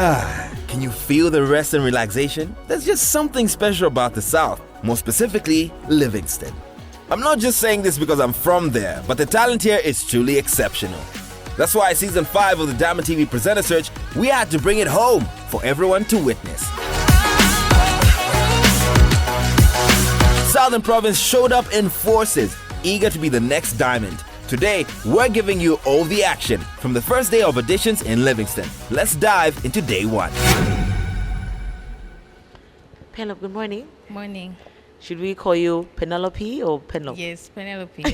Can you feel the rest and relaxation? There's just something special about the South, more specifically, Livingston. I'm not just saying this because I'm from there, but the talent here is truly exceptional. That's why season 5 of the Diamond TV Presenter Search, we had to bring it home for everyone to witness. Southern Province showed up in forces, eager to be the next Diamond. Today, we're giving you all the action from the first day of auditions in Livingston. Let's dive into day 1. Penelope, good morning. Morning. Should we call you Penelope or Penelope? Yes, Penelope.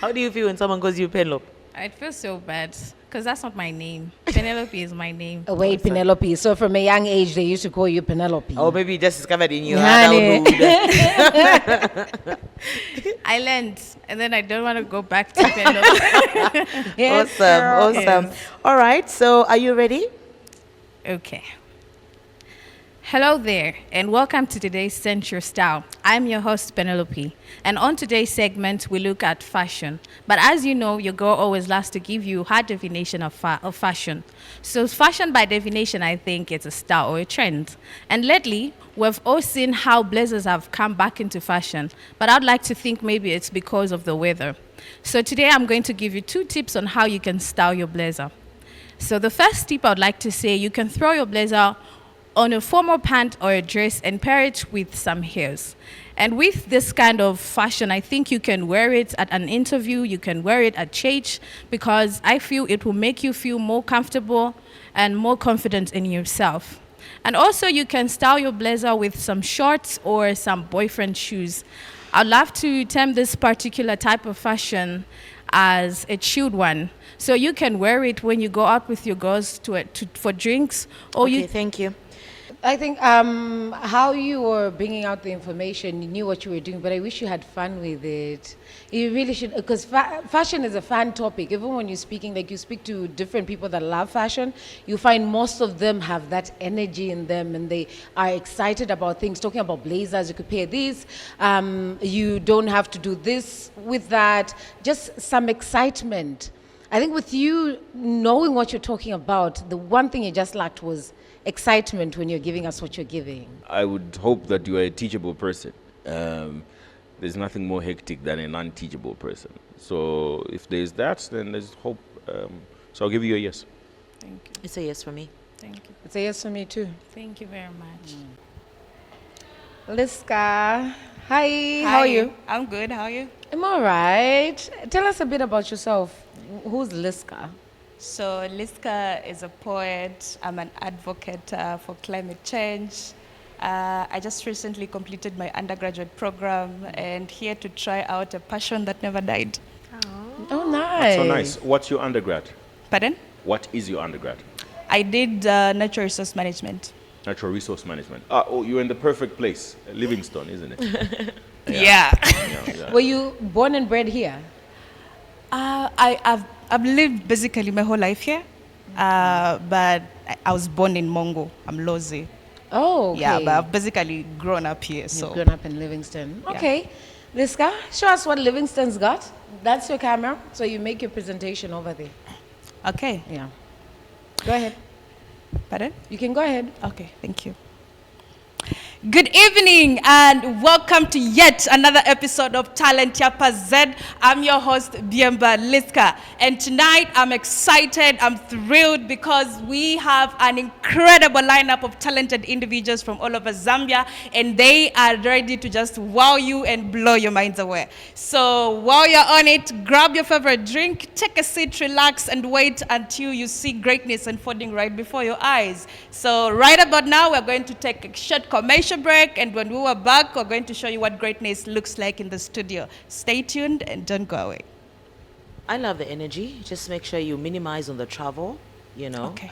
How do you feel when someone calls you Penelope? I feel so bad because that's not my name. Penelope is my name. Wait, Penelope. So from a young age, they used to call you Penelope. Or maybe you just discovered in you. I learned, and then I don't want to go back to Penelope. Yes, Awesome. Yes. All right, so are you ready? Okay. Hello there, and welcome to today's Central Style. I'm your host, Penelope, and on today's segment, we look at fashion. But as you know, your girl always loves to give you her definition of fashion. So fashion, by definition, I think it's a style or a trend. And lately, we've all seen how blazers have come back into fashion, but I'd like to think maybe it's because of the weather. So today, I'm going to give you 2 tips on how you can style your blazer. So the first tip I'd like to say, you can throw your blazer on a formal pant or a dress and pair it with some heels. And with this kind of fashion, I think you can wear it at an interview, you can wear it at church, because I feel it will make you feel more comfortable and more confident in yourself. And also you can style your blazer with some shorts or some boyfriend shoes. I'd love to term this particular type of fashion as a chilled one. So you can wear it when you go out with your girls for drinks, or Okay, thank you. I think how you were bringing out the information, you knew what you were doing, but I wish you had fun with it. You really should, because fashion is a fun topic. Even when you're speaking, like you speak to different people that love fashion, you find most of them have that energy in them and they are excited about things. Talking about blazers, you could pair these. You don't have to do this with that. Just some excitement. I think with you knowing what you're talking about, the one thing you just lacked was excitement when you're giving us what you're giving. I would hope that you are a teachable person. There's nothing more hectic than an unteachable person. So if there's that, then there's hope. So I'll give you a yes. Thank you. It's a yes for me. Thank you. It's a yes for me too. Thank you very much. Liska, hi, how are you? I'm good. How are you? I'm all right. Tell us a bit about yourself. Who's Liska? So Liska is a poet. I'm an advocate for climate change. I just recently completed my undergraduate program and here to try out a passion that never died. Oh, nice. So nice. What's your undergrad? Pardon? What is your undergrad? I did natural resource management. Natural resource management. Oh, you're in the perfect place. Livingstone, isn't it? Yeah. Yeah. Were you born and bred here? I've lived basically my whole life here, but I was born in Mongo. I'm Lozi. Oh, okay. Yeah, but I've basically grown up here. So You've grown up in Livingston. Yeah. Okay. Liska, show us what Livingston's got. That's your camera, so you make your presentation over there. Okay. Yeah. Go ahead. Pardon? You can go ahead. Okay, thank you. Good evening and welcome to yet another episode of Talent Yapa Z. I'm your host, Biemba Liska. And tonight I'm excited, I'm thrilled because we have an incredible lineup of talented individuals from all over Zambia and they are ready to just wow you and blow your minds away. So while you're on it, grab your favorite drink, take a seat, relax and wait until you see greatness unfolding right before your eyes. So right about now, we're going to take a short commercial break, and when we are back, we're going to show you what greatness looks like in the studio. Stay tuned and don't go away. I love the energy. Just make sure you minimize on the travel, you know. Okay.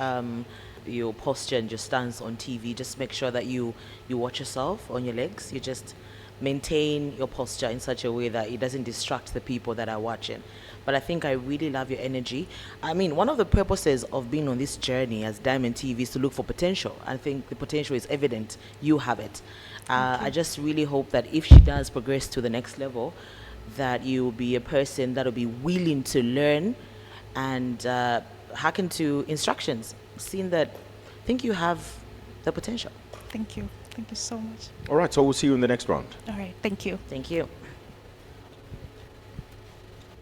Your posture and your stance on TV. Just make sure that you watch yourself on your legs. You just maintain your posture in such a way that it doesn't distract the people that are watching. But I think I really love your energy. I mean, one of the purposes of being on this journey as Diamond TV is to look for potential. I think the potential is evident. You have it. I just really hope that if she does progress to the next level, that you will be a person that will be willing to learn and hearken to instructions. Seeing that think you have the potential. Thank you. Thank you so much. All right, so we'll see you in the next round. All right. Thank you. Thank you.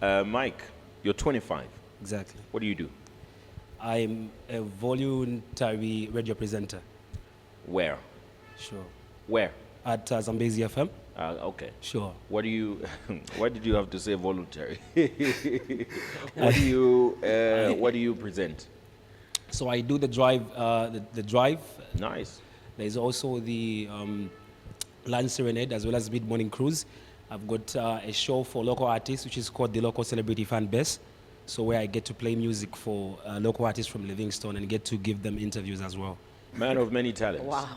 Mike, you're 25. Exactly. What do you do? I'm a voluntary radio presenter. Where? Sure. Where? At Zambezi FM. Okay. Sure. What do you? Why did you have to say voluntary? What do you present? So I do the drive. The drive. Nice. There's also the lunch serenade as well as mid-morning cruise. I've got a show for local artists, which is called the Local Celebrity Fan Base. So where I get to play music for local artists from Livingstone and get to give them interviews as well. Man of many talents. Wow.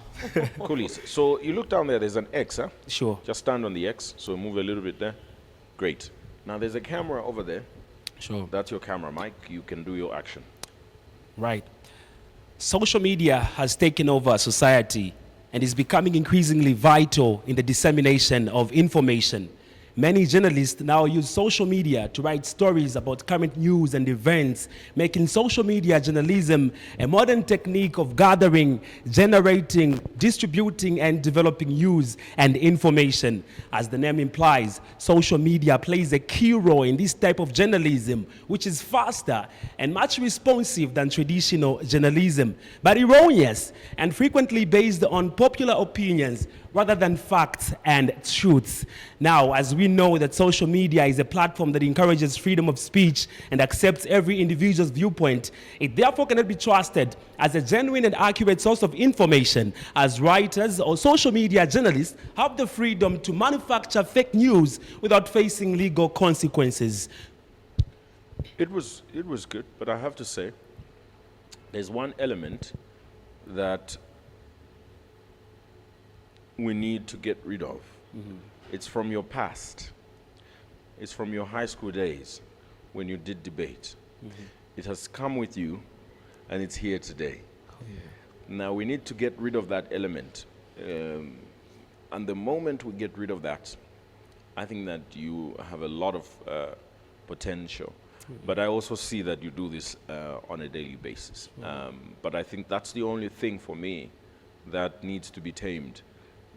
Coolies. So you look down there, there's an X, huh? Sure. Just stand on the X, so move a little bit there. Great. Now there's a camera over there. Sure. That's your camera, Mike. You can do your action. Right. Social media has taken over society and is becoming increasingly vital in the dissemination of information. Many journalists now use social media to write stories about current news and events, making social media journalism a modern technique of gathering, generating, distributing, and developing news and information. As the name implies, social media plays a key role in this type of journalism, which is faster and much responsive than traditional journalism, but erroneous and frequently based on popular opinions rather than facts and truths. Now, as we know that social media is a platform that encourages freedom of speech and accepts every individual's viewpoint, it therefore cannot be trusted as a genuine and accurate source of information, as writers or social media journalists have the freedom to manufacture fake news without facing legal consequences. It was good, but I have to say, there's one element that we need to get rid of. Mm-hmm. It's from your past. It's from your high school days when you did debate. Mm-hmm. It has come with you and it's here today. Oh, yeah. Now we need to get rid of that element. And the moment we get rid of that, I think that you have a lot of potential. Mm-hmm. But I also see that you do this on a daily basis. But I think that's the only thing for me that needs to be tamed,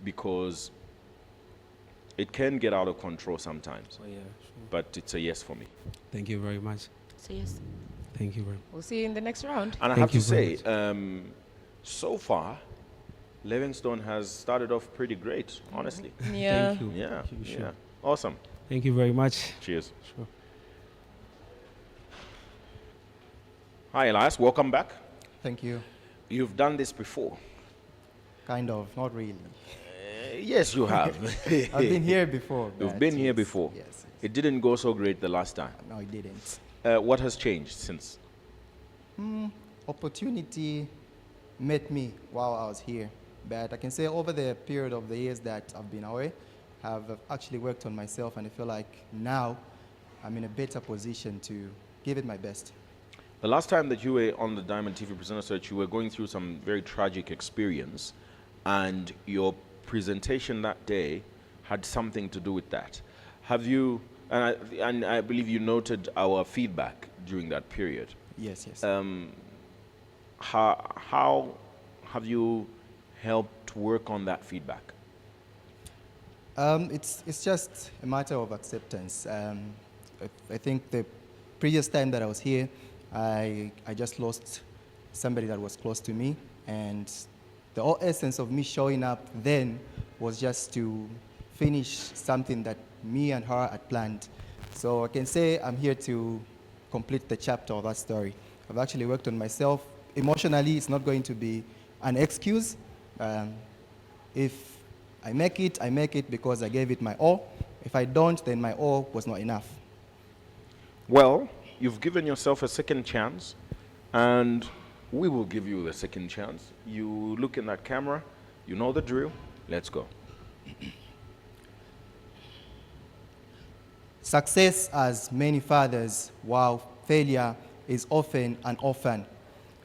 because it can get out of control sometimes. Oh, yeah, sure. But it's a yes for me. Thank you very much. So yes. Thank you very much. We'll see you in the next round. And I Thank have to you very say, so far, Livingstone has started off pretty great, honestly. Yeah. Thank you. Yeah, Thank you, sure. yeah. Awesome. Thank you very much. Cheers. Sure. Hi, Elias. Welcome back. Thank you. You've done this before. Kind of, not really. Yes, you have. I've been here before. You've but been here yes, before. Yes. It didn't go so great the last time. No, it didn't. What has changed since? Opportunity met me while I was here. But I can say over the period of the years that I've been away, I've actually worked on myself, and I feel like now I'm in a better position to give it my best. The last time that you were on the Diamond TV Presenter Search, you were going through some very tragic experience, and your presentation that day had something to do with that. Have you, and I believe you noted our feedback during that period. Yes, yes. How have you helped work on that feedback? It's just a matter of acceptance. I think the previous time that I was here, I just lost somebody that was close to me, and the whole essence of me showing up then was just to finish something that me and her had planned. So I can say I'm here to complete the chapter of that story. I've actually worked on myself. Emotionally, it's not going to be an excuse. If I make it because I gave it my all. If I don't, then my all was not enough. Well, you've given yourself a second chance, and we will give you the second chance. You look in that camera, you know the drill. Let's go. Success has many fathers, while failure is often an orphan.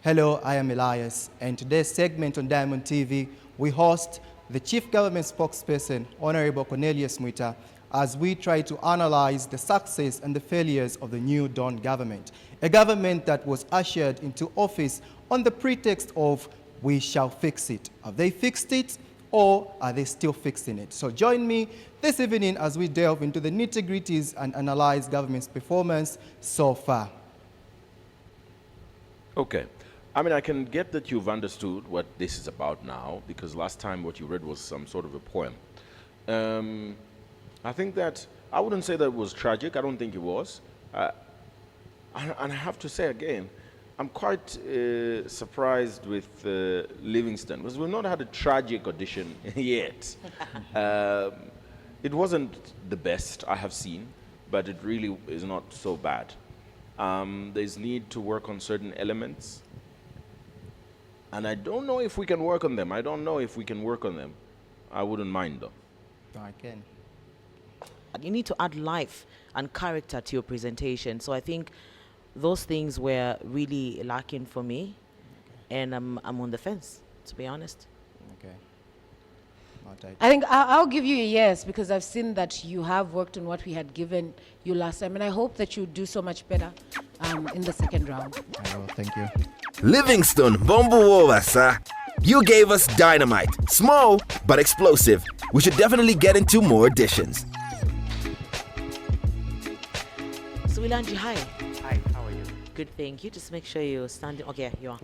Hello, I am Elias, and today's segment on Diamond TV, we host the Chief Government Spokesperson, Honorable Cornelius Mwita, as we try to analyze the success and the failures of the new Dawn government, a government that was ushered into office on the pretext of we shall fix it. Have they fixed it, or are they still fixing it? So join me this evening as we delve into the nitty-gritties and analyze government's performance so far. Okay. I mean, I can get that you've understood what this is about now, because last time what you read was some sort of a poem. I think that, I wouldn't say that it was tragic. I don't think it was. And I have to say again, I'm quite surprised with Livingston, because we've not had a tragic audition yet. It wasn't the best I have seen, but it really is not so bad. There's need to work on certain elements, and I don't know if we can work on them. I wouldn't mind though. I can. You need to add life and character to your presentation. So I think those things were really lacking for me, and I'm on the fence, to be honest. Okay. I think I'll give you a yes, because I've seen that you have worked on what we had given you last time, and I hope that you do so much better in the second round. I will, thank you. Livingstone, bombo over, sir. You gave us dynamite. Small, but explosive. We should definitely get into more additions. So Wilanji, hi. Hi, how are you? Good, thank you. Just make sure you're standing. Okay, you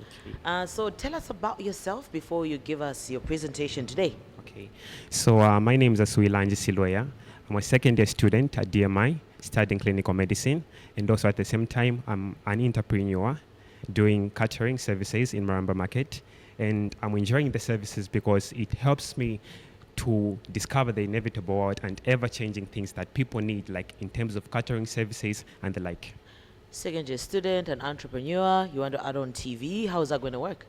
are. So tell us about yourself before you give us your presentation today. Okay. So my name is Asuilanji Siloya. I'm a second year student at DMI, studying clinical medicine, and also at the same time, I'm an entrepreneur doing catering services in Maramba Market. And I'm enjoying the services because it helps me to discover the inevitable world and ever-changing things that people need, like in terms of catering services and the like. Second year student, an entrepreneur, you want to add on TV. How is that going to work?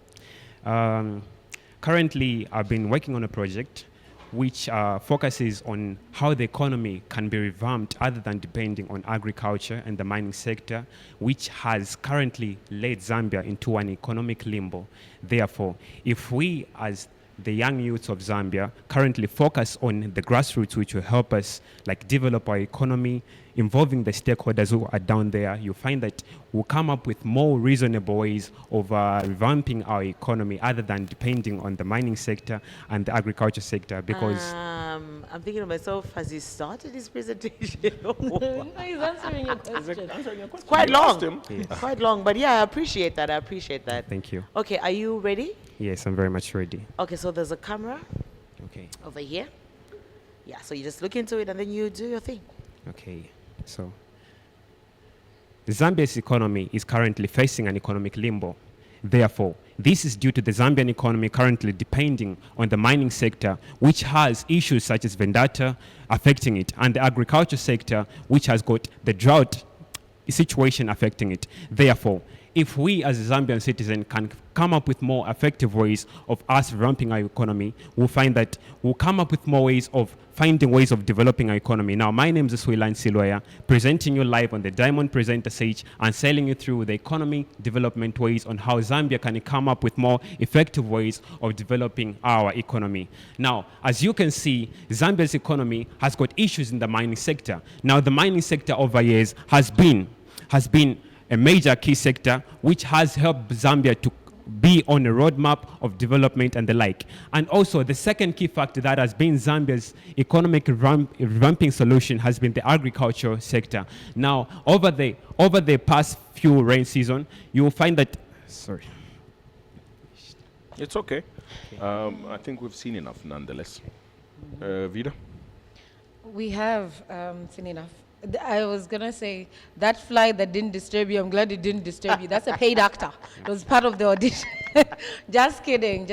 Currently, I've been working on a project which focuses on how the economy can be revamped other than depending on agriculture and the mining sector, which has currently led Zambia into an economic limbo. Therefore, if we as the young youths of Zambia currently focus on the grassroots, which will help us like develop our economy, involving the stakeholders who are down there, you find that we'll come up with more reasonable ways of revamping our economy other than depending on the mining sector and the agriculture sector, because I'm thinking to myself, has he started his presentation? No, he's answering your question. Quite You asked long. him. Quite long, but yeah, I appreciate that. thank you. Okay, are you ready? Yes, I'm very much ready. Okay, so there's a camera Okay. over here. Yeah, so you just look into it and then you do your thing. Okay, so Zambia's economy is currently facing an economic limbo. Therefore, this is due to the Zambian economy currently depending on the mining sector, which has issues such as vendetta affecting it, and the agriculture sector, which has got the drought situation affecting it. Therefore, if we as a Zambian citizen can come up with more effective ways of us ramping our economy, we'll find that we'll come up with more ways of finding ways of developing our economy. Now, my name is Swilan Siloya, presenting you live on the Diamond Presenter stage and selling you through the economy development ways on how Zambia can come up with more effective ways of developing our economy. Now, as you can see, Zambia's economy has got issues in the mining sector. Now, the mining sector over years has been a major key sector which has helped Zambia to be on a roadmap of development and the like. And also the second key factor that has been Zambia's economic revamping solution has been the agriculture sector. Now, over the past few rain season, you will find that, sorry. It's okay. I think we've seen enough nonetheless. Vida? We have seen enough. I was going to say, that fly that didn't disturb you, I'm glad it didn't disturb you. That's a paid actor. It was part of the audition. Just kidding.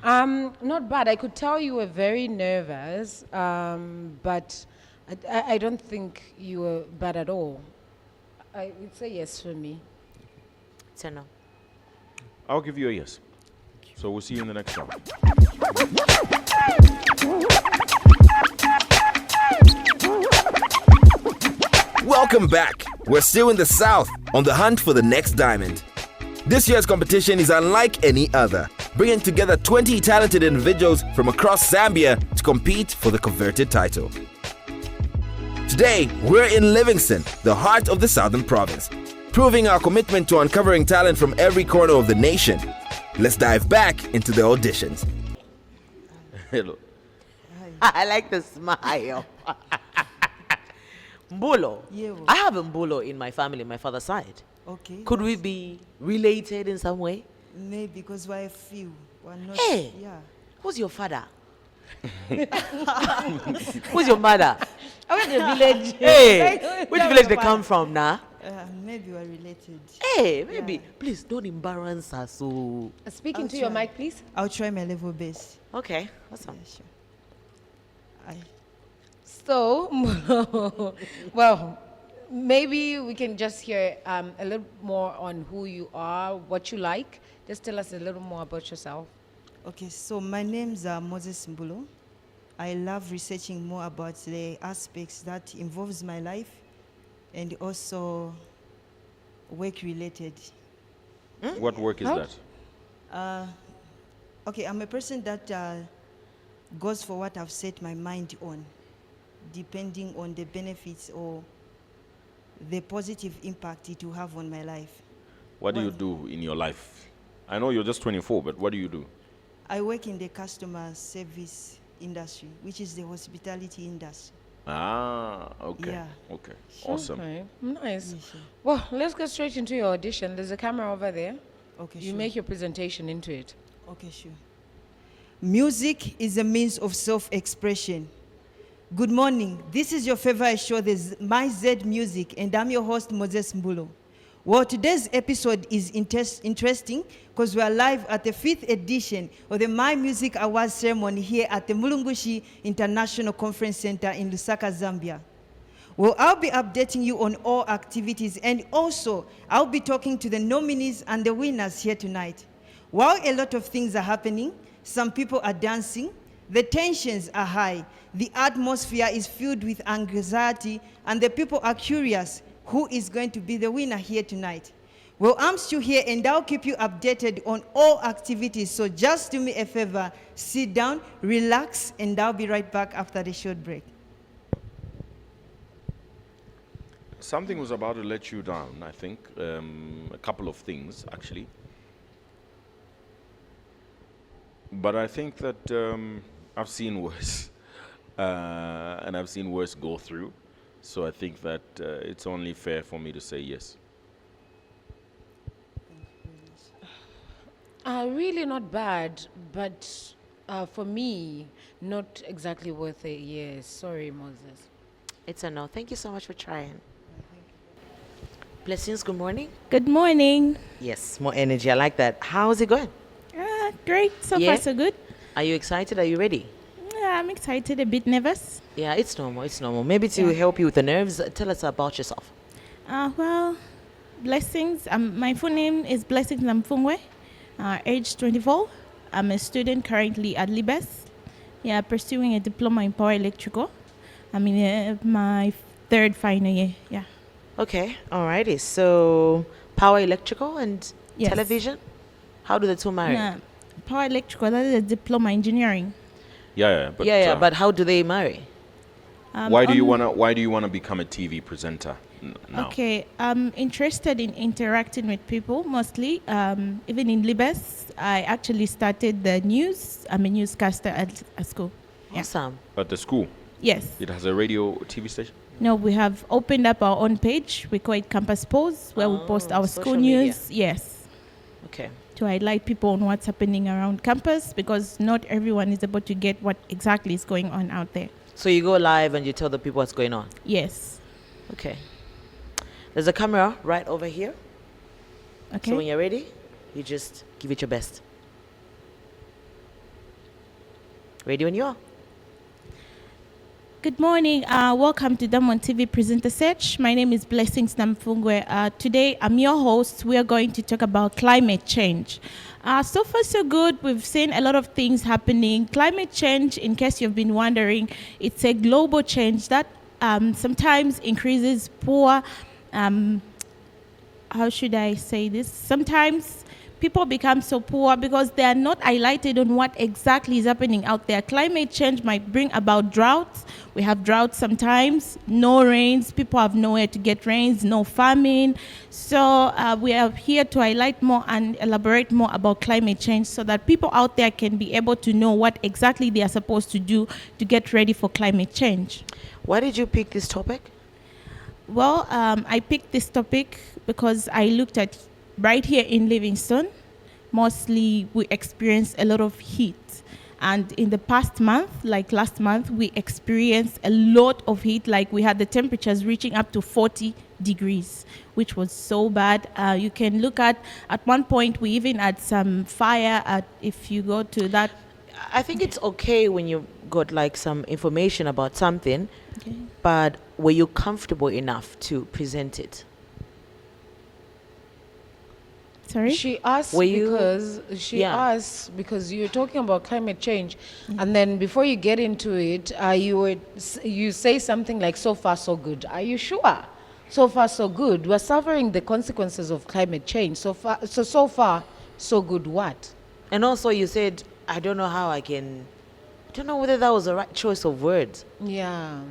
Not bad. I could tell you were very nervous, but I don't think you were bad at all. I would say yes for me. It's a no. I'll give you a yes. So we'll see you in the next round. Welcome back. We're still in the South on the hunt for the next diamond. This year's competition is unlike any other, bringing together 20 talented individuals from across Zambia to compete for the coveted title. Today, we're in Livingston, the heart of the Southern Province, proving our commitment to uncovering talent from every corner of the nation. Let's dive back into the auditions. Hello. I like the smile. Mbulo. Yeah, well. I have a Mbulo in my family, my father's side. Okay. Could we be related in some way? Maybe because we're few. We're not. Hey. Yeah. Who's your father? Who's your mother? I went to the village. Hey, which village they come from now? Maybe we're related. Hey, maybe. Yeah. Please don't embarrass us. So, Speaking I'll to your try. mic, please. I'll try my level best. okay, awesome. Yeah, sure. I. So, well, maybe we can just hear a little more on who you are, what you like. Just tell us a little more about yourself. Okay, so my name's Moses Mbulo. I love researching more about the aspects that involves my life and also work related. What work is Huh? that? Okay, I'm a person that goes for what I've set my mind on, depending on the benefits or the positive impact it will have on my life. What do you do in your life? I know you're just 24, but what do you do? I work in the customer service industry, which is the hospitality industry. Ah, okay. Yeah. Okay. Awesome. Okay, nice. Yeah, sure. Well, let's go straight into your audition. There's a camera over there. Okay, You sure. make your presentation into it. Okay, sure. Music is a means of self-expression. Good morning. This is your favorite show, My Z Music, and I'm your host, Moses Mbulo. Well, today's episode is interesting because we are live at the 5th edition of the My Music Awards ceremony here at the Mulungushi International Conference Center in Lusaka, Zambia. Well, I'll be updating you on all activities, and also I'll be talking to the nominees and the winners here tonight. While a lot of things are happening, some people are dancing, the tensions are high, the atmosphere is filled with anxiety, and the people are curious who is going to be the winner here tonight. Well, I'm still here, and I'll keep you updated on all activities, so just do me a favor, sit down, relax, and I'll be right back after the short break. Something was about to let you down, I think. A couple of things, actually. But I think that I've seen worse. And I've seen worse go through. So I think that it's only fair for me to say yes. Really not bad, but for me, not exactly worth a yes. Sorry, Moses. It's a no. Thank you so much for trying. Blessings, good morning. Good morning. Yes, more energy. I like that. How's it going? Great. So Yeah? far, so good. Are you excited? Are you ready? Yeah, I'm excited, a bit nervous. Yeah, it's normal. It's normal. Maybe to help you with the nerves, tell us about yourself. Well, Blessings. My full name is Blessings Namfungwe, age 24. I'm a student currently at Libes. Yeah, pursuing a diploma in power electrical. I'm in my third final year. Yeah. Okay, alrighty. So, power electrical and Yes. television? How do the two marry? Yeah, power electrical, that is a diploma engineering. But how do they marry? Why do you wanna become a TV presenter now? Okay, I'm interested in interacting with people mostly. Even in Libes, I actually started the news. I'm a newscaster at school. Yeah. Awesome. At the school, Yes. it has a radio TV station. No, we have opened up our own page. We call it Campus Pose, where we post our social school media. news. Yes. Okay. To highlight people on what's happening around campus, because not everyone is able to get what exactly is going on out there. So you go live and you tell the people what's going on. Yes. Okay. There's a camera right over here. Okay. So when you're ready, you just give it your best. Ready when you are. Good morning. Welcome to Diamond TV Presenter Search. My name is Blessings Namfungwe. Today, I'm your host. We are going to talk about climate change. So far, so good. We've seen a lot of things happening. Climate change, in case you've been wondering, it's a global change that sometimes increases poor, how should I say this? Sometimes people become so poor because they are not highlighted on what exactly is happening out there. Climate change might bring about droughts. We have droughts sometimes, no rains, people have nowhere to get rains, no farming. So we are here to highlight more and elaborate more about climate change so that people out there can be able to know what exactly they are supposed to do to get ready for climate change. Why did you pick this topic? Well, I picked this topic because I looked at right here in Livingstone, mostly we experience a lot of heat. And in the past month, like last month, we experienced a lot of heat. Like we had the temperatures reaching up to 40 degrees, which was so bad. You can look at one point, we even had some fire if you go to that. I think it's okay when you got like some information about something, but were you comfortable enough to present it? Sorry? She asked because you're talking about climate change, and then before you get into it, you say something like "so far so good." Are you sure? So far so good. We're suffering the consequences of climate change. So far so good. What? And also, you said, "I don't know how I can." I don't know whether that was the right choice of words. Yeah,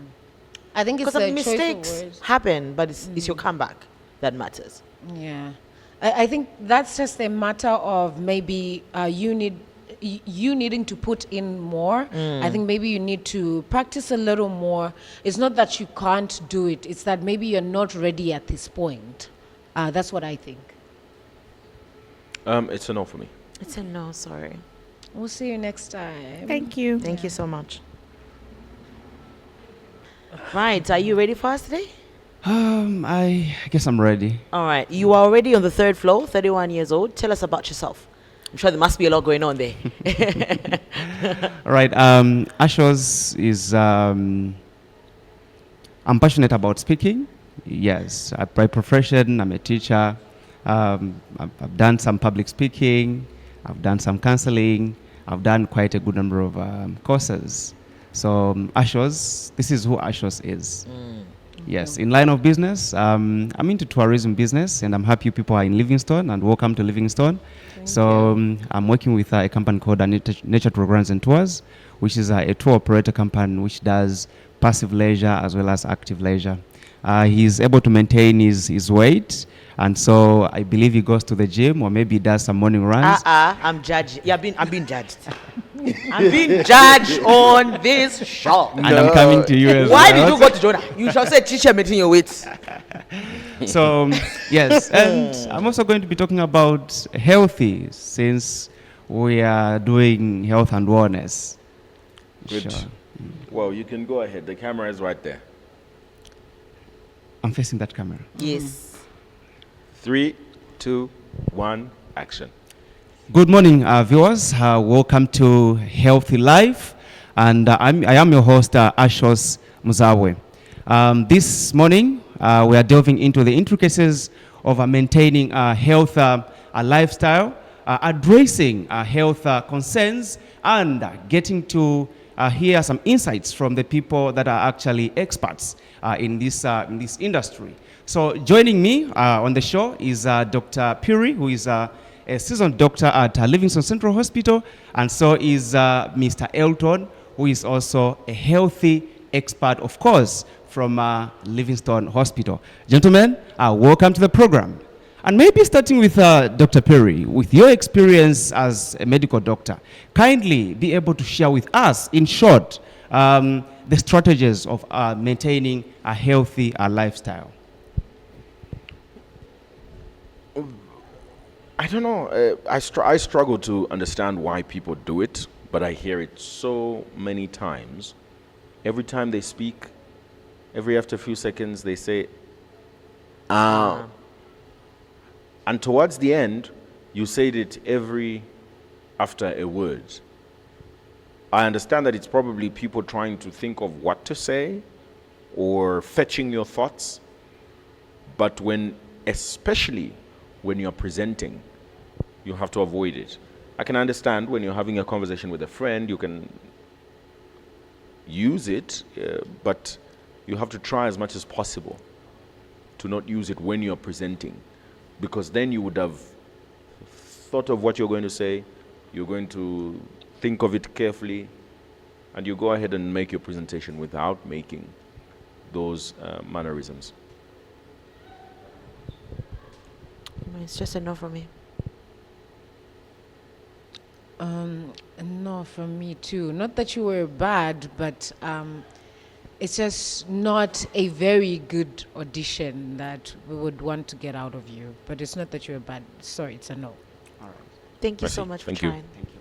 I think it's Because the mistakes choice of words. happen, but it's your comeback that matters. Yeah, I think that's just a matter of maybe you needing to put in more. I think maybe you need to practice a little more. It's not that you can't do it. It's that maybe you're not ready at this point. That's what I think. It's a no for me. It's a no, sorry. We'll see you next time. Thank you. Thank you so much. Right, are you ready for us today? I guess I'm ready. All right, you are already on the 3rd floor, 31 years old. Tell us about yourself. I'm sure there must be a lot going on there. All right. Asos is. I'm passionate about speaking. Yes, by profession, I'm a teacher. I've done some public speaking. I've done some counseling. I've done quite a good number of courses. So Asos, this is who Asos is. Yes, in line of business, I'm into tourism business, and I'm happy people are in Livingstone, and welcome to Livingstone. I'm working with a company called Nature Programs and Tours, which is a tour operator company which does passive leisure as well as active leisure. He's able to maintain his weight, and so I believe he goes to the gym or maybe does some morning runs. I'm judged. Yeah, I'm being judged. I'm being judged on this show. And I'm coming to you as Why well. did you go to Jonah? You shall say teacher maintain your weight. So, yes, and I'm also going to be talking about healthy, since we are doing health and wellness. Good. Sure. Well, you can go ahead. The camera is right there. I'm facing that camera. Yes. 3, 2, 1, action. Good morning, viewers. Welcome to Healthy Life, and I am your host, Asos Muzawe. This morning, we are delving into the intricacies of maintaining a health lifestyle, addressing health concerns, and getting to hear some insights from the people that are actually experts in this industry. So joining me on the show is Dr. Puri, who is a seasoned doctor at Livingstone Central Hospital, and so is Mr. Elton, who is also a healthy expert, of course, from Livingstone Hospital. Gentlemen, welcome to the program. And maybe starting with Dr. Perry, with your experience as a medical doctor, kindly be able to share with us, in short, the strategies of maintaining a healthy lifestyle. I don't know. I struggle to understand why people do it, but I hear it so many times. Every time they speak, after a few seconds, they say, and towards the end, you said it after a word. I understand that it's probably people trying to think of what to say or fetching your thoughts, but especially when you're presenting, you have to avoid it. I can understand when you're having a conversation with a friend, you can use it, but you have to try as much as possible to not use it when you're presenting, because then you would have thought of what you're going to say, you're going to think of it carefully, and you go ahead and make your presentation without making those mannerisms. It's just a no for me. No, from me too. Not that you were bad, but it's just not a very good audition that we would want to get out of you. But it's not that you were bad. Sorry, it's a no. All right. Thank you Merci. so much for Thank you. trying. Thank you.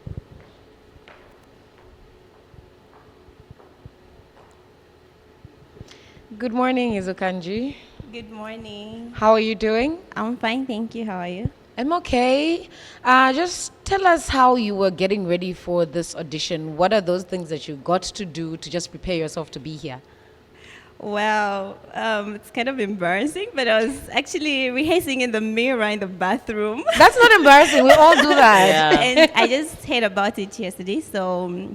Good morning, Izukanji. Good morning. How are you doing? I'm fine, thank you. How are you? I'm okay. Just tell us how you were getting ready for this audition. What are those things that you got to do to just prepare yourself to be here? Well, it's kind of embarrassing, but I was actually rehearsing in the mirror in the bathroom. That's not embarrassing. We all do that. Yeah. And I just heard about it yesterday, so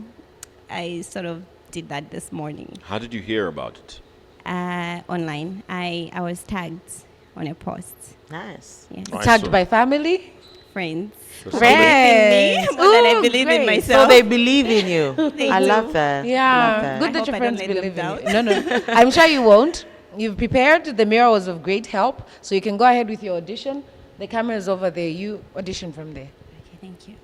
I sort of did that this morning. How did you hear about it? Online. I was tagged on a post. Nice. Yes. Nice. Tagged So- by family? Friends. So Who believe in me Friends. more than I Ooh, believe in great. So myself. they believe in you. I do. love that. Yeah, Love that. good I that hope your I friends don't let believe them in you. No, I'm sure you won't. You've prepared. The mirror was of great help, so you can go ahead with your audition. The camera is over there. You audition from there. Okay, thank you.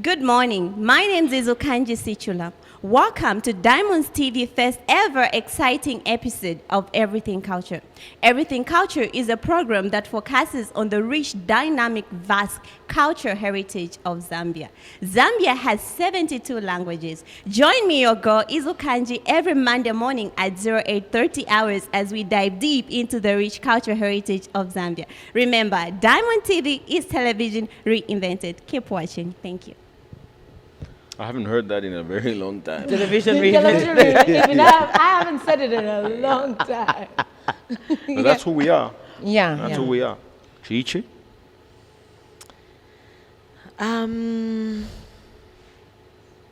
Good morning. My name is Izukanji Sichula. Welcome to Diamonds TV first ever exciting episode of Everything Culture. Everything Culture is a program that focuses on the rich, dynamic, vast cultural heritage of Zambia. Zambia has 72 languages. Join me, your girl Izukanji, every Monday morning at 08:30 hours as we dive deep into the rich cultural heritage of Zambia. Remember, Diamond TV is television reinvented. Keep watching. Thank you. I haven't heard that in a very long time. Television Television review. review. I haven't said it in a long time. But that's who we are. Yeah, That's yeah. who we are. Chichi?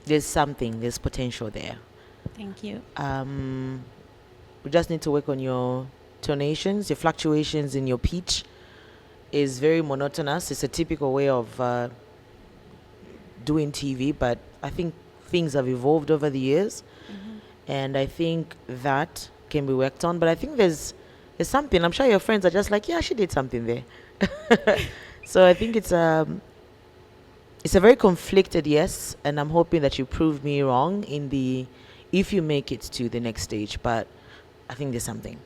There's potential there. Thank you. We just need to work on your tonations, your fluctuations in your pitch is very monotonous. It's a typical way of doing TV, but I think things have evolved over the years, and I think that can be worked on. But I think there's something. I'm sure your friends are just like, yeah, she did something there. So I think it's a very conflicted yes, and I'm hoping that you prove me wrong if you make it to the next stage. But I think there's something.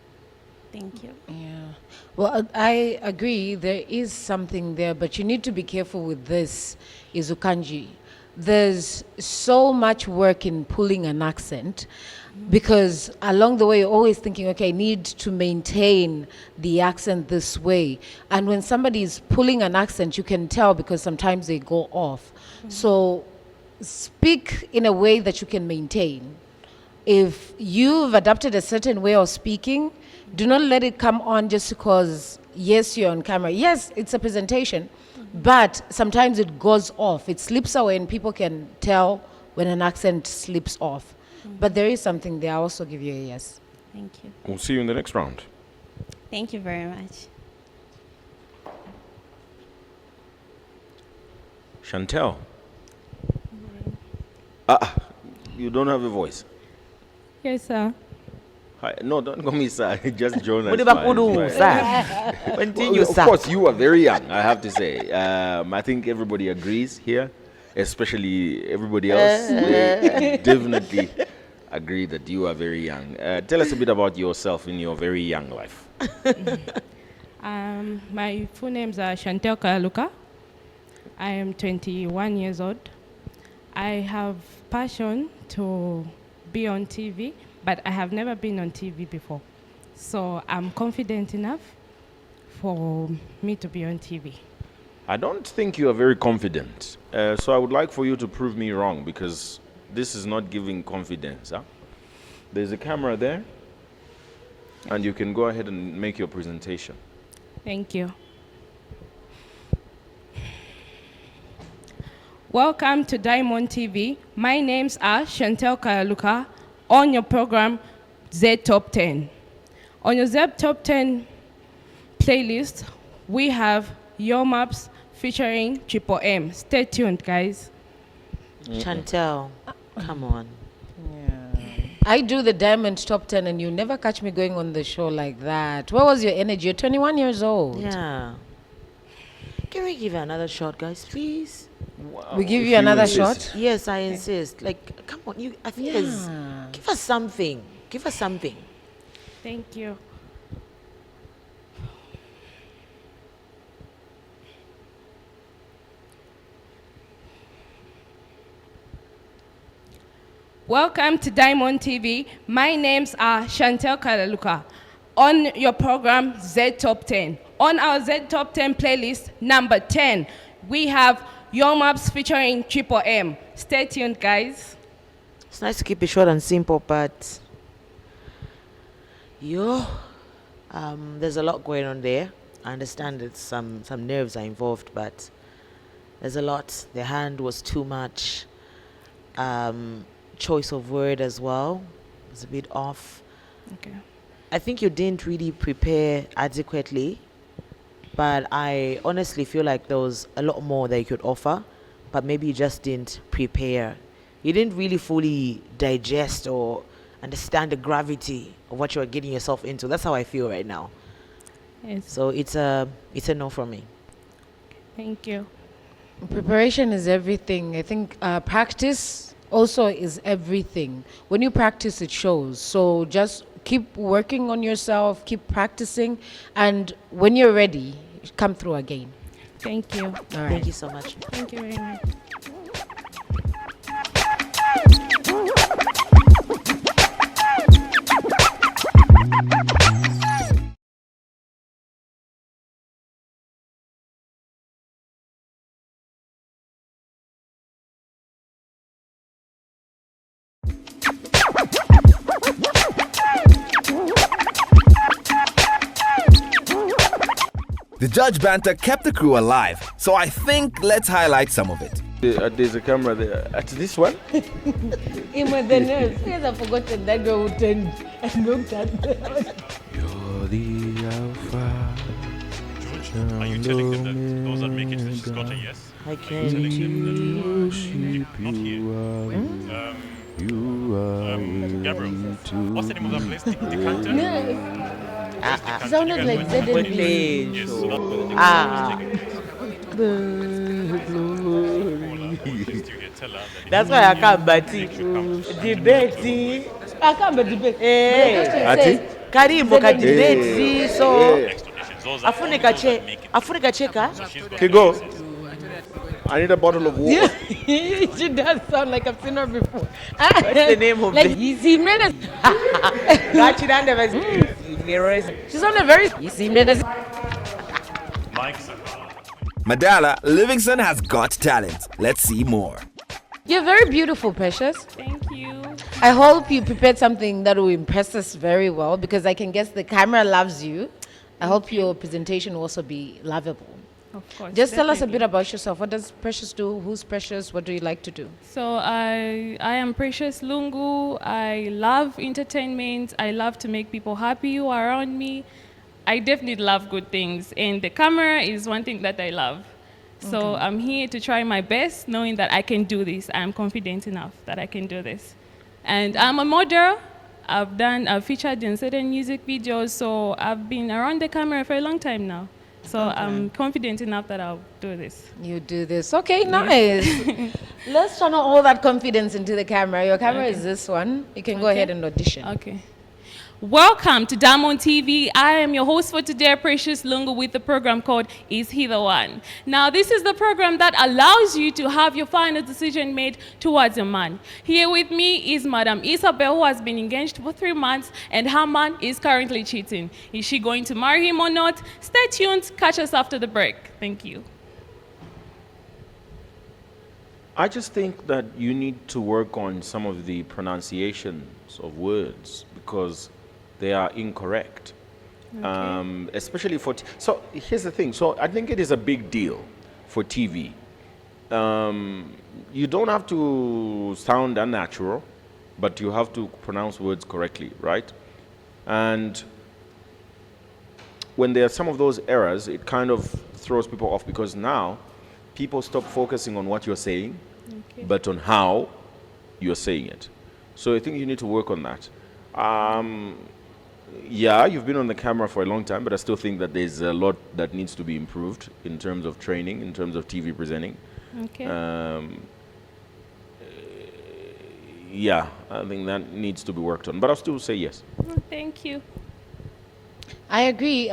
Thank you. Yeah. Well, I agree. There is something there, but you need to be careful with this, Izukanji. There's so much work in pulling an accent because along the way you're always thinking, okay, I need to maintain the accent this way. And when somebody is pulling an accent, you can tell because sometimes they go off. So speak in a way that you can maintain. If you've adopted a certain way of speaking, do not let it come on just because, yes, you're on camera. Yes, it's a presentation, but sometimes it goes off. It slips away and people can tell when an accent slips off. But there is something there. I'll also give you a yes. Thank you. We'll see you in the next round. Thank you very much. Shantel. You don't have a voice. Yes, sir. Hi. No, don't call me sir. Just join us. What about Kudu, sir? Continue, Of sir. course, you are very young, I have to say. I think everybody agrees here, especially everybody else. They definitely agree that you are very young. Tell us a bit about yourself in your very young life. My full names are Shantel Kayaluka. I am 21 years old. I have passion to be on TV, but I have never been on TV before. So I'm confident enough for me to be on TV. I don't think you are very confident. So I would like for you to prove me wrong because this is not giving confidence. Huh? There's a camera there, and you can go ahead and make your presentation. Thank you. Welcome to Diamond TV. My names are Shantel Kayaluka on your program Z Top 10. On your Z Top 10 playlist, we have Your Maps featuring Triple M. Stay tuned, guys. Shantel, come on. I do the Diamond Top 10 and you never catch me going on the show like that. What was your energy? You're 21 years old. Yeah. Can we give you another shot, guys, please? Wow, We give if you another insist. shot? Yes, I insist. Like, come on, I think there's, give us something. Give us something. Thank you. Welcome to Diamond TV. My names are Shantel Kalaluka. On your program, Z Top 10. On our Z Top 10 playlist, number 10, we have Your Maps featuring Triple M. Stay tuned, guys. It's nice to keep it short and simple, but there's a lot going on there. I understand that some nerves are involved, but there's a lot. The hand was too much. Choice of word as well was a bit off. Okay. I think you didn't really prepare adequately, but I honestly feel like there was a lot more that you could offer, but maybe you just didn't prepare. You didn't really fully digest or understand the gravity of what you are getting yourself into. That's how I feel right now. Yes. So it's a no from me. Thank you. Preparation is everything. I think practice also is everything. When you practice, it shows. So just keep working on yourself, keep practicing, and when you're ready, come through again. Thank you. All right. Thank you so much. Thank you very much. The judge banter kept the crew alive, so I think let's highlight some of it. There's a camera there. At this one? In with the nerves. Yes, I've forgotten that girl who turned and looked at me. You're the Alpha. Are you telling them that those that make it to Scott are yes? I Are you telling them Worship not here? Gabriel, what's the name of that place? Decanter? It sounded like ZNB. Yes, not for the That's why I can't bati. Debate. I can't be debate. Karimbo ka debate. So explanations. afunika cheka. Kigo, I need a bottle of water. She does sound like I've seen her before. What's the name of like it? Easy Menace. She's on a very Easy Menace. Mike's. Madala, Livingston has got talent. Let's see more. You're very beautiful, Precious. Thank you. I hope you prepared something that will impress us very well because I can guess the camera loves you. I hope your presentation will also be lovable. Of course. Just tell us a definitely. bit about yourself. What does Precious do? Who's Precious? What do you like to do? So I am Precious Lungu. I love entertainment. I love to make people happy who are around me. I definitely love good things, and the camera is one thing that I love. So I'm here to try my best, knowing that I can do this. I'm confident enough that I can do this. And I'm a model. I've featured in certain music videos, so I've been around the camera for a long time now. So I'm confident enough that I'll do this. You do this. Okay, nice. Let's channel all that confidence into the camera. Your camera is this one. You can go ahead and audition. Okay. Welcome to Diamond TV. I am your host for today, Precious Lungu, with the program called Is He the One? Now, this is the program that allows you to have your final decision made towards a man. Here with me is Madam Isabel, who has been engaged for 3 months, and her man is currently cheating. Is she going to marry him or not? Stay tuned. Catch us after the break. Thank you. I just think that you need to work on some of the pronunciations of words because they are incorrect. Especially for so here's the thing. So I think it is a big deal for TV. You don't have to sound unnatural, but you have to pronounce words correctly, right? And when there are some of those errors, it kind of throws people off because now people stop focusing on what you're saying, Okay. but on how you're saying it. So I think you need to work on that. Yeah, you've been on the camera for a long time, but I still think that there's a lot that needs to be improved in terms of training, in terms of TV presenting. Okay. Yeah, I think that needs to be worked on, but I'll still say yes. Oh, thank you. I agree.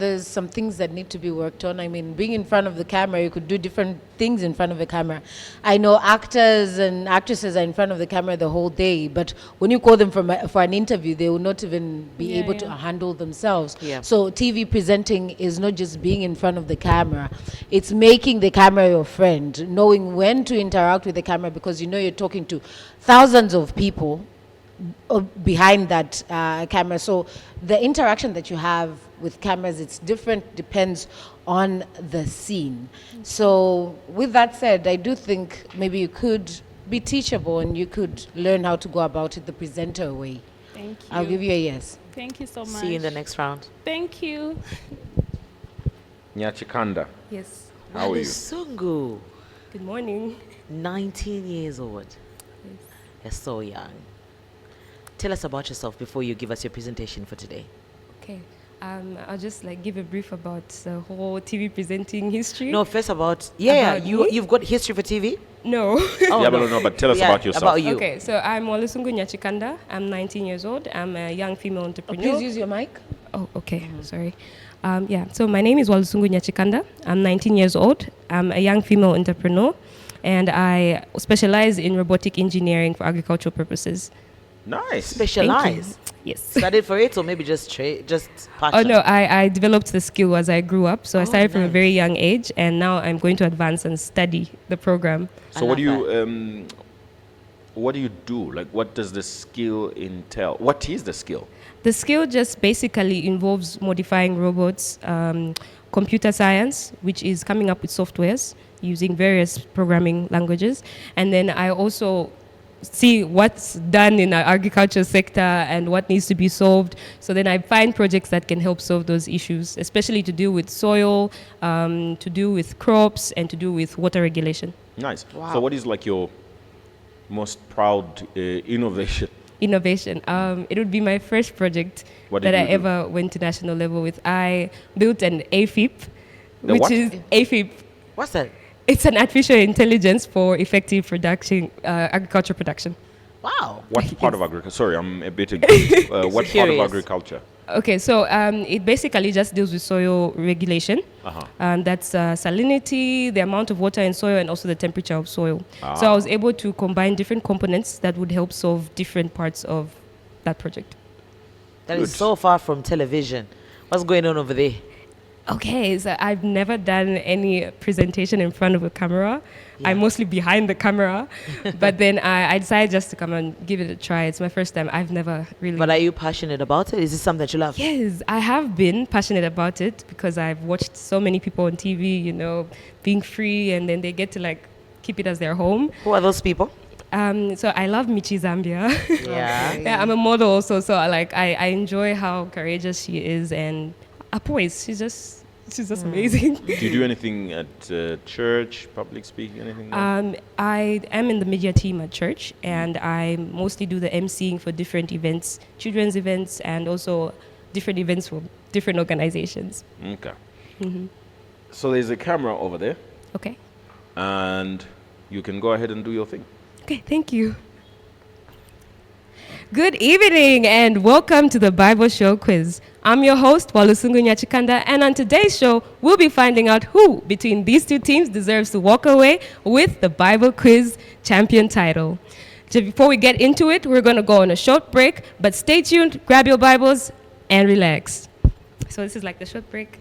There's some things that need to be worked on. I mean, being in front of the camera, you could do different things in front of the camera. I know actors and actresses are in front of the camera the whole day, but when you call them for an interview, they will not even be able to handle themselves. Yeah. So TV presenting is not just being in front of the camera. It's making the camera your friend, knowing when to interact with the camera, because you know you're talking to thousands of people behind that camera. So the interaction that you have with cameras, it's different, depends on the scene. So with that said, I do think maybe you could be teachable and you could learn how to go about it the presenter way. Thank you. I'll give you a yes. Thank you so much. See you in the next round. Thank you. Nyachikanda, Yes. how are you? Sungu, Good morning. 19 years old. You're so young. Tell us about yourself before you give us your presentation for today. Okay. I'll just like give a brief about the whole TV presenting history. No, first about About you've got history for TV? No. Oh, Yeah, but no, but tell us about yourself. About you. Okay, so I'm Olusungu Nyachikanda. I'm 19 years old. I'm a young female entrepreneur. Please use your mic. Oh, okay. Sorry. Yeah, so my name is Olusungu Nyachikanda. I'm 19 years old. I'm a young female entrepreneur, and I specialize in robotic engineering for agricultural purposes. Nice. Specialize. Yes. Studied for it or maybe just passion? Oh no, I developed the skill as I grew up. So I started from a nice. very young age, and now I'm going to advance and study the program. So what do you do? Like, what does the skill entail? What is the skill? The skill just basically involves modifying robots, computer science, which is coming up with softwares using various programming languages, and then I also see what's done in our agriculture sector and what needs to be solved. So then I find projects that can help solve those issues, especially to do with soil, to do with crops, and to do with water regulation. Nice. Wow. So what is like your most proud innovation? Innovation. It would be my first project What did that I you do? ever went to national level with. I built an AFIP, The which what? is AFIP. What's that? It's an artificial intelligence for effective production, agriculture production. Wow. What part of agriculture? Sorry, I'm a bit ignorant. What part of Curious. agriculture? Okay, so it basically just deals with soil regulation. That's salinity, the amount of water in soil, and also the temperature of soil. So I was able to combine different components that would help solve different parts of that project. That is so far from television. What's going on over there? Okay, so I've never done any presentation in front of a camera. I'm mostly behind the camera, but then I decided just to come and give it a try. It's my first time. I've never really... But are you passionate about it? Is this something that you love? Yes, I have been passionate about it because I've watched so many people on TV, you know, being free, and then they get to like keep it as their home. Who are those people? So I love Michi Zambia. Yeah. Yeah, I'm a model also, so I enjoy how courageous she is, and Apois, she's just amazing. Do you do anything at church, public speaking, anything? I am in the media team at church, and I mostly do the emceeing for different events, children's events, and also different events for different organizations. Okay. So there's a camera over there, Okay. and you can go ahead and do your thing. Okay, thank you. Good evening and welcome to the Bible Show Quiz. I'm your host, Walusungu Nyachikanda, and on today's show, we'll be finding out who between these two teams deserves to walk away with the Bible Quiz champion title. So before we get into it, we're going to go on a short break, but stay tuned, grab your Bibles, and relax. So this is like the short break.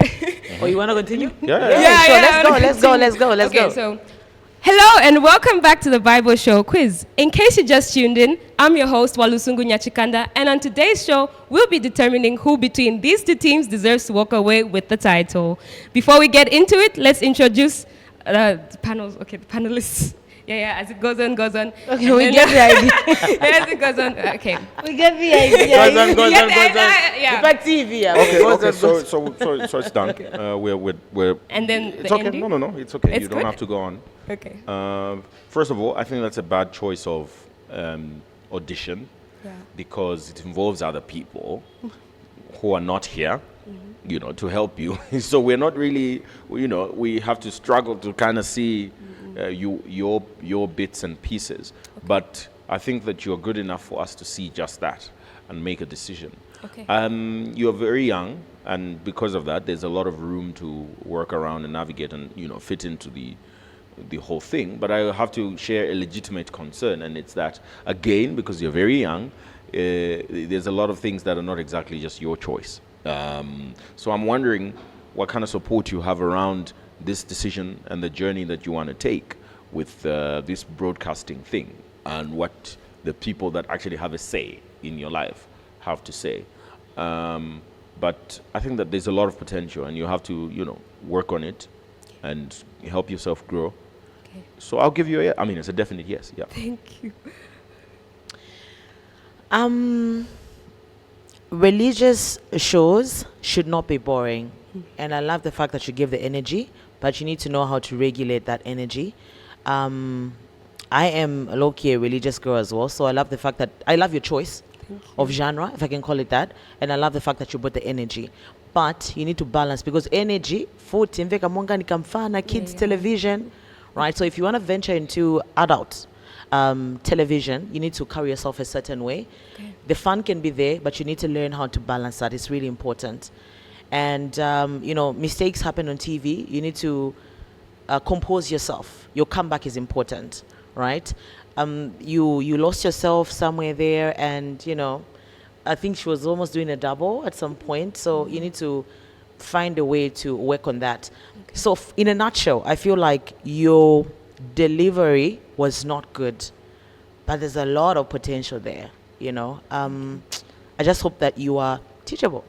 Oh, you want to continue? Yeah. Sure, let's go. Okay, so hello and welcome back to the Bible Show Quiz. In case you just tuned in, I'm your host, Walusungu Nyachikanda, and on today's show, we'll be determining who between these two teams deserves to walk away with the title. Before we get into it, let's introduce the panelists. Yeah, as it goes on. Okay, And we then- get the idea. As it goes on, okay. We get the idea. Goes on. Yeah. But TV, yeah. Okay, so it's done. We're And then it's the okay. ending? No, it's okay. It's You don't good? have to go on. Okay. First of all, I think that's a bad choice of audition because it involves other people who are not here, to help you. So we're not really, we have to struggle to kind of see your bits and pieces. But I think that you're good enough for us to see just that and make a decision. Okay. You're very young, and because of that, there's a lot of room to work around and navigate and fit into the whole thing. But I have to share a legitimate concern, and it's that again, because you're very young, there's a lot of things that are not exactly just your choice. So I'm wondering what kind of support you have around this decision and the journey that you want to take with this broadcasting thing, and what the people that actually have a say in your life have to say. But I think that there's a lot of potential, and you have to, work on it and help yourself grow. Okay. So I'll give you it's a definite yes. Yeah. Thank you. Religious shows should not be boring. And I love the fact that you give the energy, but you need to know how to regulate that energy. I am low-key a religious girl as well, so I love the fact that I love your choice of genre, if I can call it that, and I love the fact that you put the energy. But you need to balance, because energy, food, kids television, right? So if you want to venture into adult television, you need to carry yourself a certain way. Okay. The fun can be there, but you need to learn how to balance that. It's really important. And mistakes happen on TV. You need to compose yourself. Your comeback is important, right? You lost yourself somewhere there, and I think she was almost doing a double at some point. So you need to find a way to work on that. Okay. So in a nutshell, I feel like your delivery was not good, but there's a lot of potential there. I just hope that you are teachable.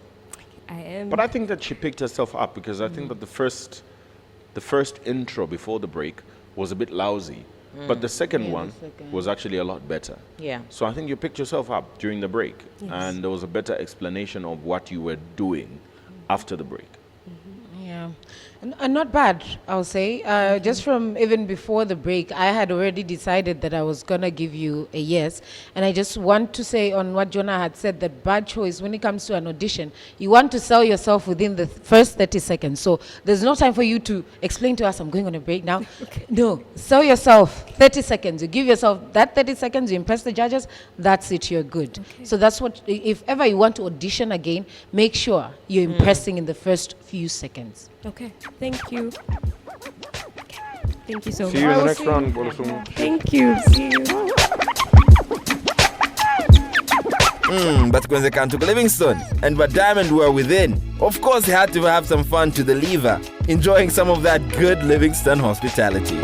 I am. But I think that she picked herself up, because I think that the first intro before the break was a bit lousy, but the second one was actually a lot better. Yeah. So I think you picked yourself up during the break, and there was a better explanation of what you were doing after the break. Yeah, and not bad, I'll say. Just from even before the break, I had already decided that I was going to give you a yes. And I just want to say on what Jonah had said, that bad choice, when it comes to an audition, you want to sell yourself within the first 30 seconds. So there's no time for you to explain to us, I'm going on a break now. Okay. No, sell yourself 30 seconds. You give yourself that 30 seconds, you impress the judges, that's it, you're good. Okay. So that's what, if ever you want to audition again, make sure you're impressing in the first few seconds. Okay, thank you. Thank you so much. See you in the next round. Thank you. See you. But when they came to Livingstone and but Diamond were within, of course they had to have some fun to the lever, enjoying some of that good Livingston hospitality.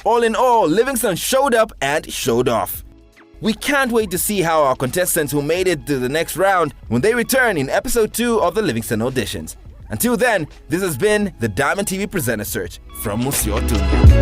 All in all, Livingston showed up and showed off. We can't wait to see how our contestants who made it to the next round when they return in episode 2 of the Livingston auditions. Until then, this has been the Diamond TV Presenter Search from Monsieur Tunya.